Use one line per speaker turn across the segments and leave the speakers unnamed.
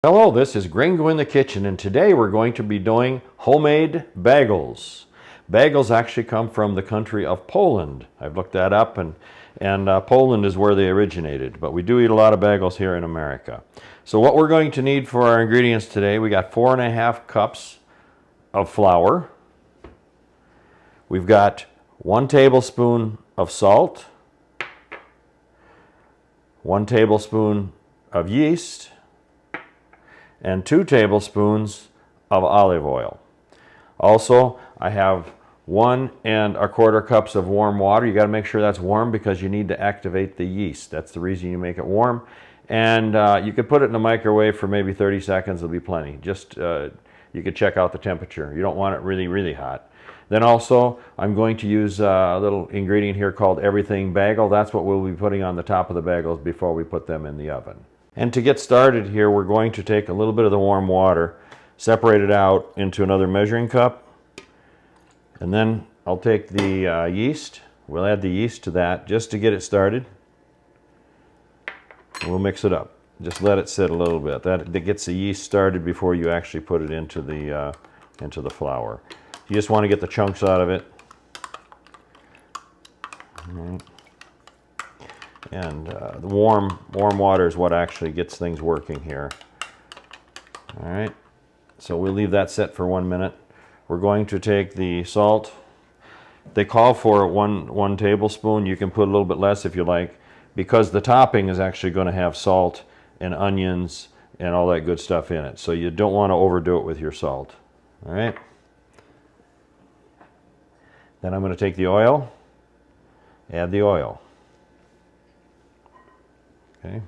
Hello, this is Gringo in the kitchen, and today we're going to be doing homemade bagels. Bagels actually come from the country of Poland. I've looked that up, and Poland is where they originated, but we do eat a lot of bagels here in America. So what we're going to need for our ingredients today, we got 4.5 cups of flour. We've got 1 tablespoon of salt, 1 tablespoon of yeast, and 2 tablespoons of olive oil. Also, I have 1¼ cups of warm water. You got to make sure that's warm because you need to activate the yeast. That's the reason you make it warm. And you could put it in the microwave for maybe 30 seconds. It'll be plenty. Just you could check out the temperature. You don't want it really, really hot. Then also, I'm going to use a little ingredient here called everything bagel. That's what we'll be putting on the top of the bagels before we put them in the oven. And to get started here, we're going to take a little bit of the warm water, separate it out into another measuring cup, and then I'll take the yeast. We'll add the yeast to that just to get it started. We'll mix it up. Just let it sit a little bit. That gets the yeast started before you actually put it into the flour. You just want to get the chunks out of it. All right. And the warm water is what actually gets things working here. All right, so we'll leave that set for 1 minute. We're going to take the salt. They call for one tablespoon. You can put a little bit less if you like, because the topping is actually going to have salt and onions and all that good stuff in it. So you don't want to overdo it with your salt. All right. Then I'm going to take the oil, add the oil. Okay,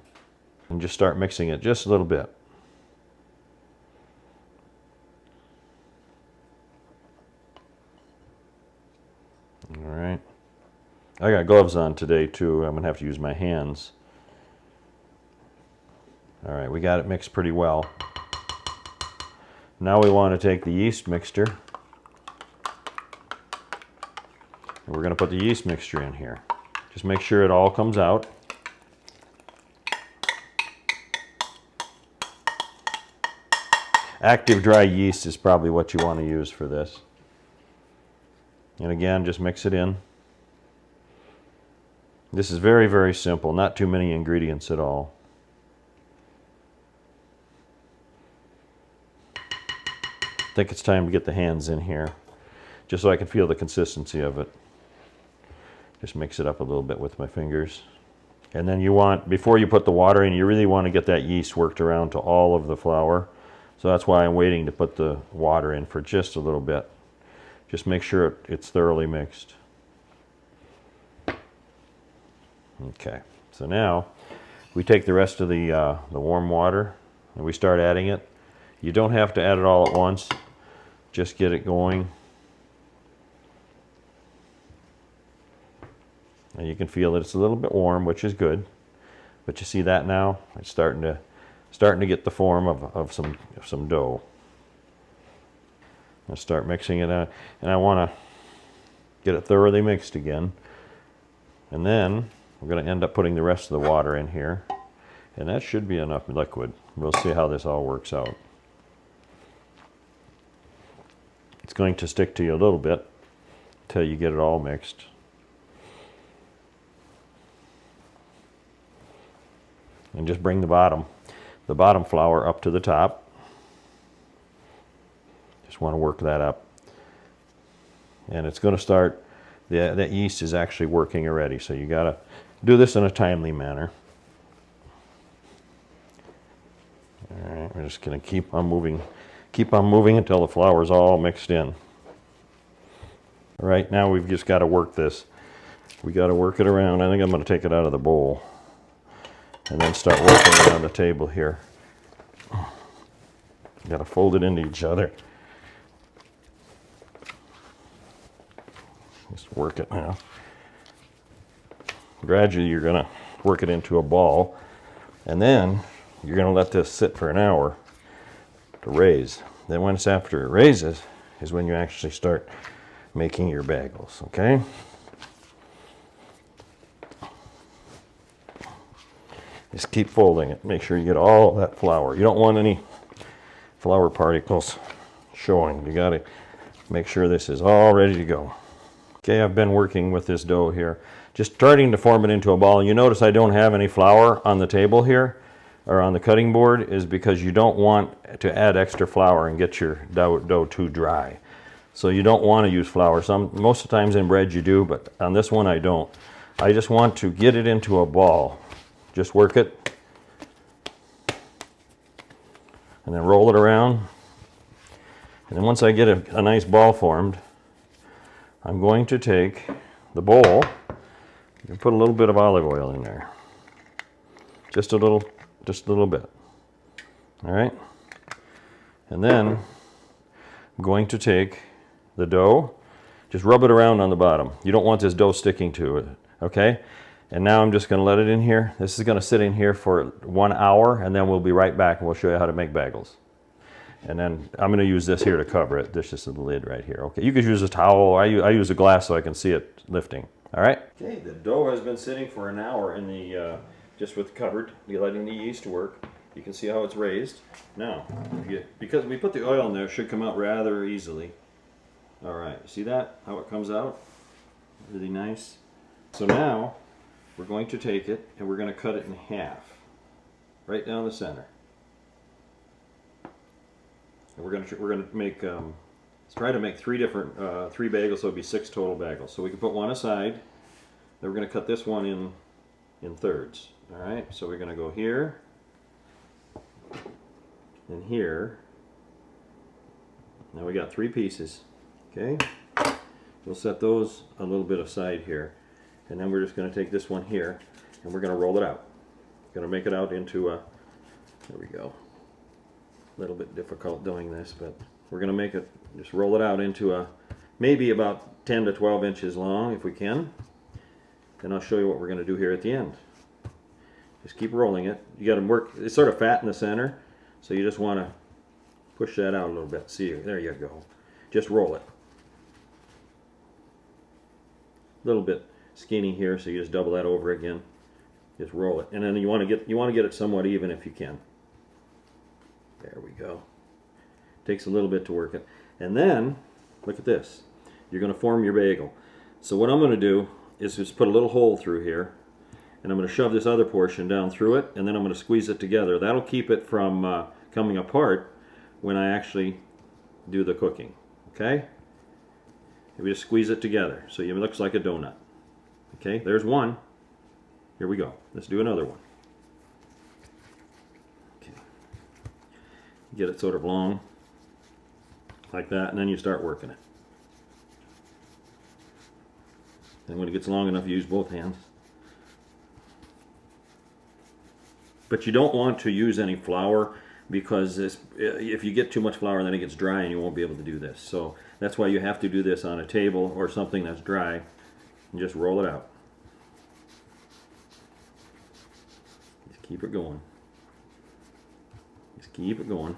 and just start mixing it just a little bit. All right. I got gloves on today too. I'm going to have to use my hands. All right, we got it mixed pretty well. Now we want to take the yeast mixture, and we're going to put the yeast mixture in here. Just make sure it all comes out. Active dry yeast is probably what you want to use for this. And again, just mix it in. This is very, very simple. Not too many ingredients at all. I think it's time to get the hands in here, just so I can feel the consistency of it. Just mix it up a little bit with my fingers. And then you want, before you put the water in, you really want to get that yeast worked around to all of the flour. So that's why I'm waiting to put the water in for just a little bit. Just make sure it's thoroughly mixed. Okay, so now we take the rest of the warm water and we start adding it. You don't have to add it all at once. Just get it going. And you can feel that it's a little bit warm, which is good. But you see that now? It's starting to get the form of some dough. I'll start mixing it out, and I want to get it thoroughly mixed again. And then we're going to end up putting the rest of the water in here, and that should be enough liquid. We'll see how this all works out. It's going to stick to you a little bit until you get it all mixed. And just bring the bottom flour up to the top. Just want to work that up. And it's going to start, that yeast is actually working already, so you got to do this in a timely manner. All right, we're just going to keep on moving until the flour is all mixed in. All right, now we've just got to work this. We got to work it around. I think I'm going to take it out of the bowl and then start working it on the table here. Got to fold it into each other. Just work it now. Gradually, you're going to work it into a ball, and then you're going to let this sit for an hour to raise. Then once after it raises is when you actually start making your bagels, okay?
Just keep folding it. Make sure you get all that flour. You don't want any flour particles showing. You got to make sure this is all ready to go. Okay, I've been working with this dough here, just starting to form it into a ball. You notice I don't have any flour on the table here, or on the cutting board, is because you don't want to add extra flour and get your dough too dry. So you don't want to use flour. Most of the times in bread you do, but on this one I don't. I just want to get it into a ball. Just work it, and then roll it around. And then once I get a nice ball formed, I'm going to take the bowl and put a little bit of olive oil in there. Just a little bit. All right? And then I'm going to take the dough, just rub it around on the bottom. You don't want this dough sticking to it, okay? And now I'm just going to let it in here. This is going to sit in here for 1 hour, and then we'll be right back and we'll show you how to make bagels. And then I'm going to use this here to cover it. This is the lid right here. Okay, you could use a towel. I use a glass so I can see it lifting. All right? Okay, the dough has been sitting for an hour in the, just with covered, letting the yeast work. You can see how it's raised. Now, because we put the oil in there, it should come out rather easily. All right, see that? How it comes out? Really nice. So now, we're going to take it and we're going to cut it in half, right down the center. And we're going to make let's try to make three bagels, so it'll be 6 total bagels. So we can put one aside. Then we're going to cut this one in thirds. All right. So we're going to go here and here. Now we got 3 pieces. Okay. We'll set those a little bit aside here. And then we're just going to take this one here, and we're going to roll it out. Going to make it out into a, there we go. A little bit difficult doing this, but we're going to make it, just roll it out into a, maybe about 10 to 12 inches long if we can. Then I'll show you what we're going to do here at the end. Just keep rolling it. You got to work, it's sort of fat in the center, so you just want to push that out a little bit. See, there you go. Just roll it. A little bit skinny here, so you just double that over again. Just roll it, and then you want to get it somewhat even if you can. There we go. Takes a little bit to work it, and then look at this. You're going to form your bagel. So what I'm going to do is just put a little hole through here, and I'm going to shove this other portion down through it, and then I'm going to squeeze it together. That'll keep it from coming apart when I actually do the cooking. Okay? And we just squeeze it together so it looks like a donut. Okay, there's one. Here we go. Let's do another one. Okay. Get it sort of long, like that, and then you start working it. And when it gets long enough, you use both hands. But you don't want to use any flour, because if you get too much flour, then it gets dry and you won't be able to do this. So that's why you have to do this on a table or something that's dry, and just roll it out. Just keep it going. Just keep it going.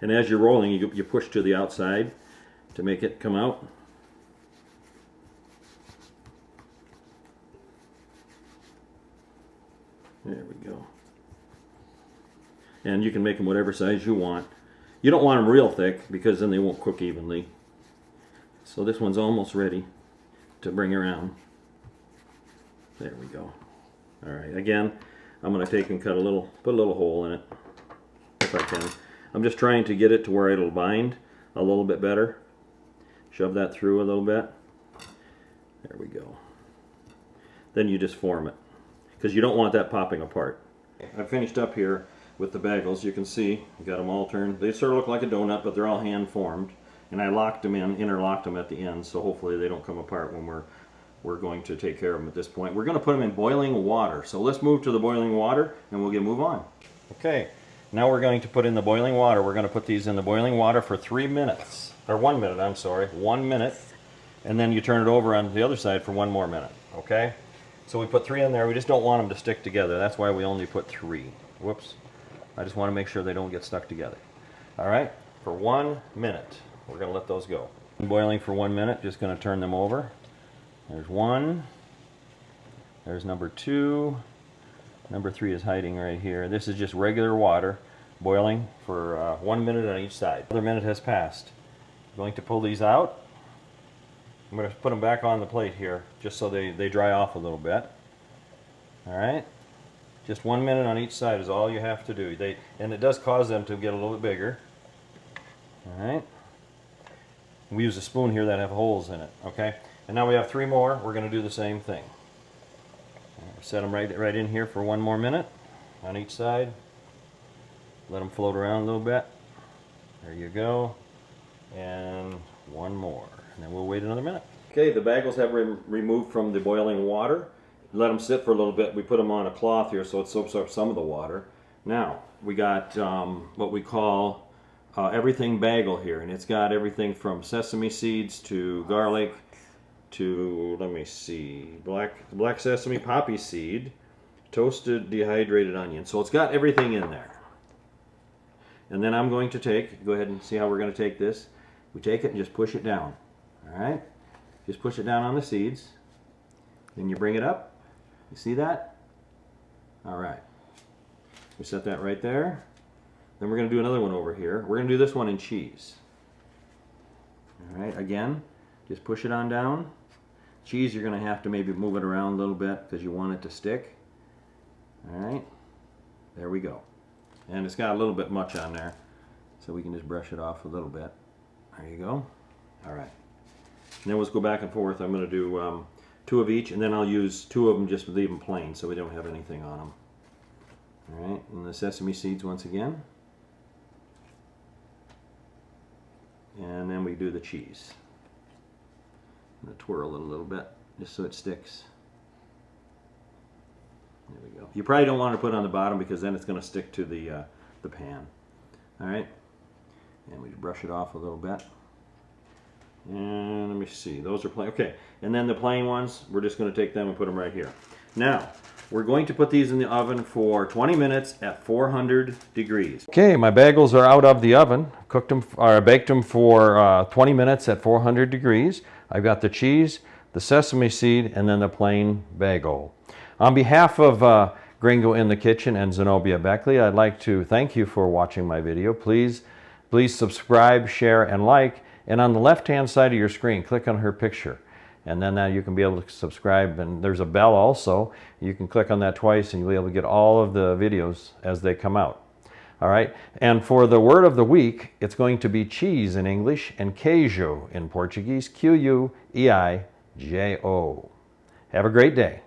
And as you're rolling, you push to the outside to make it come out. There we go. And you can make them whatever size you want. You don't want them real thick, because then they won't cook evenly. So this one's almost ready to bring around. There we go. All right, again, I'm going to take and put a little hole in it, if I can. I'm just trying to get it to where it'll bind a little bit better. Shove that through a little bit. There we go. Then you just form it, because you don't want that popping apart. I've finished up here with the bagels. You can see I got them all turned. They sort of look like a donut, but they're all hand formed. And I locked them in, interlocked them at the end, so hopefully they don't come apart when we're going to take care of them at this point. We're going to put them in boiling water. So let's move to the boiling water, and we'll move on. Okay, now we're going to put in the boiling water. We're going to put these in the boiling water for 3 minutes. Or 1 minute, I'm sorry. 1 minute. And then you turn it over on the other side for 1 more minute. Okay? So we put 3 in there. We just don't want them to stick together. That's why we only put 3. Whoops. I just want to make sure they don't get stuck together. All right? For 1 minute. We're going to let those go. Boiling for 1 minute. Just going to turn them over. There's one. There's number 2. Number 3 is hiding right here. This is just regular water boiling for 1 minute on each side. Another minute has passed. I'm going to pull these out. I'm going to put them back on the plate here just so they dry off a little bit. Alright? Just 1 minute on each side is all you have to do. And it does cause them to get a little bit bigger. Alright? We use a spoon here that have holes in it. Okay? And now we have 3 more. We're going to do the same thing. Set them right in here for 1 more minute on each side. Let them float around a little bit. There you go. And 1 more. And then we'll wait another minute. Okay, the bagels have been removed from the boiling water. Let them sit for a little bit. We put them on a cloth here so it soaks up some of the water. Now, we got what we call everything bagel here. And it's got everything from sesame seeds to garlic to, let me see, black sesame, poppy seed, toasted dehydrated onion. So it's got everything in there. And then I'm going to go ahead and see how we're going to take this. We take it and just push it down. Alright? Just push it down on the seeds. Then you bring it up. You see that? Alright. We set that right there. Then we're going to do another one over here. We're going to do this one in cheese. Alright, again, just push it on down. Cheese, you're going to have to maybe move it around a little bit because you want it to stick. Alright, there we go. And it's got a little bit much on there, so we can just brush it off a little bit. There you go. Alright. And then we'll go back and forth. I'm going to do 2 of each, and then I'll use 2 of them, just leave them plain so we don't have anything on them. Alright, and the sesame seeds once again. And then we do the cheese. I'm going to twirl it a little bit just so it sticks. There we go. You probably don't want to put it on the bottom because then it's going to stick to the pan. Alright. And we brush it off a little bit. And let me see. Those are plain. Okay. And then the plain ones, we're just going to take them and put them right here. Now, we're going to put these in the oven for 20 minutes at 400 degrees. Okay, my bagels are out of the oven. Cooked them, or baked them for 20 minutes at 400 degrees. I've got the cheese, the sesame seed, and then the plain bagel. On behalf of Gringo in the Kitchen and Zenobia Beckley, I'd like to thank you for watching my video. Please subscribe, share, and like. And on the left-hand side of your screen, click on her picture. And then you can be able to subscribe, and there's a bell also. You can click on that twice and you'll be able to get all of the videos as they come out. All right, and for the word of the week, it's going to be cheese in English and queijo in Portuguese, Q-U-E-I-J-O. Have a great day.